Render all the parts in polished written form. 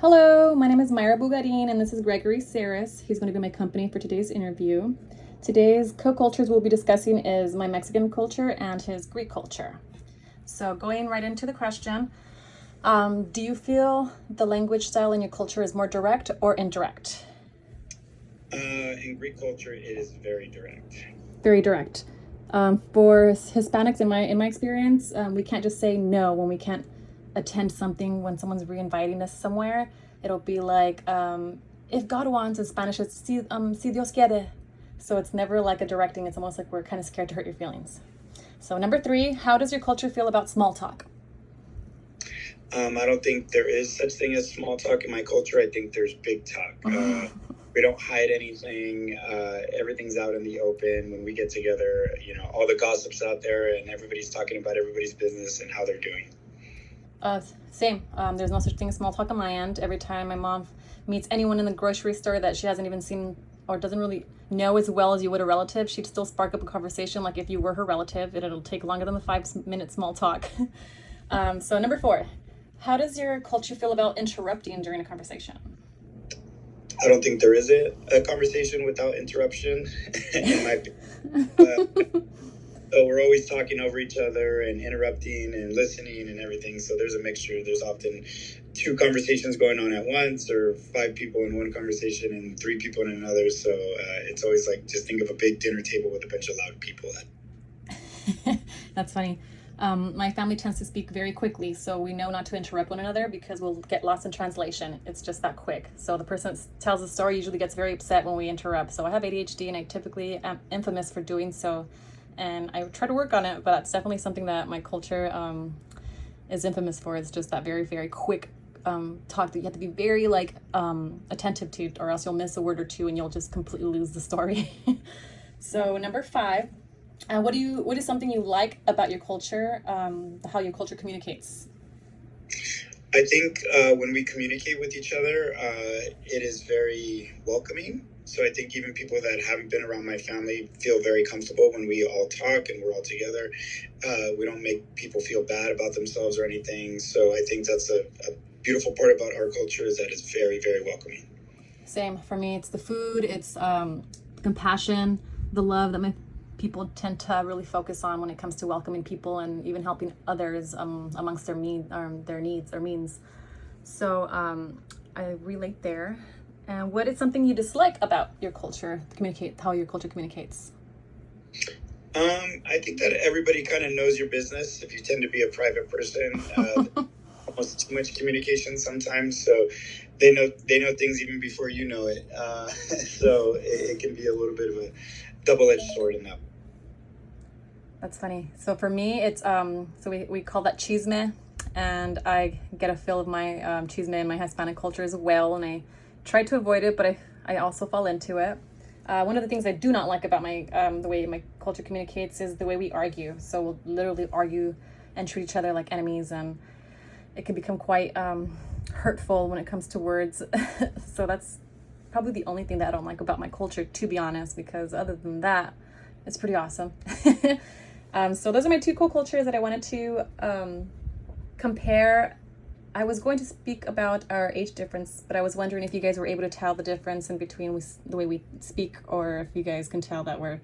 Hello, my name is Myra Bugarin, and this is Gregory Saris. He's going to be my company for today's interview. Today's co-cultures we'll be discussing is my Mexican culture and his Greek culture. So going right into the question, do you feel the language style in your culture is more direct or indirect? In Greek culture, it is very direct. Very direct. For Hispanics, in my experience, we can't just say no when we can't attend something. When someone's re-inviting us somewhere, it'll be like, if God wants, in Spanish it's si Dios quiere. So it's never like a directing. It's almost like we're kind of scared to hurt your feelings. So number 3, how does your culture feel about small talk? I don't think there is such thing as small talk in my culture. I think there's big talk. We don't hide anything. Everything's out in the open. When we get together, all the gossip's out there and everybody's talking about everybody's business and how they're doing. Same. There's no such thing as small talk on my end. Every time my mom meets anyone in the grocery store that she hasn't even seen or doesn't really know as well as you would a relative, she'd still spark up a conversation like if you were her relative, and it'll take longer than the 5-minute small talk. So number 4, how does your culture feel about interrupting during a conversation? I don't think there is a conversation without interruption. In my opinion. So we're always talking over each other and interrupting and listening and everything. So there's a mixture. There's often 2 conversations going on at once, or 5 people in one conversation and 3 people in another. So it's always like, just think of a big dinner table with a bunch of loud people. That's funny. My family tends to speak very quickly, so we know not to interrupt one another because we'll get lost in translation. It's just that quick. So the person that tells the story usually gets very upset when we interrupt. So I have ADHD, and I typically am infamous for doing so. And I try to work on it, but that's definitely something that my culture is infamous for. It's just that very, very quick talk that you have to be very attentive to, or else you'll miss a word or 2 and you'll just completely lose the story. So number 5, what is something you like about your culture, how your culture communicates? I think when we communicate with each other, it is very welcoming. So I think even people that haven't been around my family feel very comfortable when we all talk and we're all together. We don't make people feel bad about themselves or anything. So I think that's a beautiful part about our culture, is that it's very, very welcoming. Same. For me, it's the food, it's compassion, the love that my people tend to really focus on when it comes to welcoming people and even helping others amongst their needs or means. So I relate there. And what is something you dislike about your culture, how your culture communicates? I think that everybody kind of knows your business. If you tend to be a private person, almost too much communication sometimes. So they know things even before you know it. So it can be a little bit of a double-edged sword in that. That's funny. So for me, it's so we call that chisme, and I get a feel of my chisme in my Hispanic culture as well, and I try to avoid it, but I also fall into it. One of the things I do not like about the way my culture communicates is the way we argue. So we'll literally argue and treat each other like enemies, and it can become quite hurtful when it comes to words. So that's probably the only thing that I don't like about my culture, to be honest, because other than that, it's pretty awesome. So those are my 2 co-cultures that I wanted to compare. I was going to speak about our age difference, but I was wondering if you guys were able to tell the difference in between the way we speak, or if you guys can tell that we're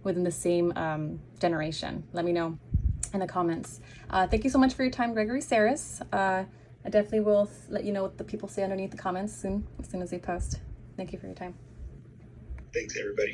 within the same generation. Let me know in the comments. Thank you so much for your time, Gregory Saris. I definitely will let you know what the people say underneath the comments as soon as they post. Thank you for your time. Thanks, everybody.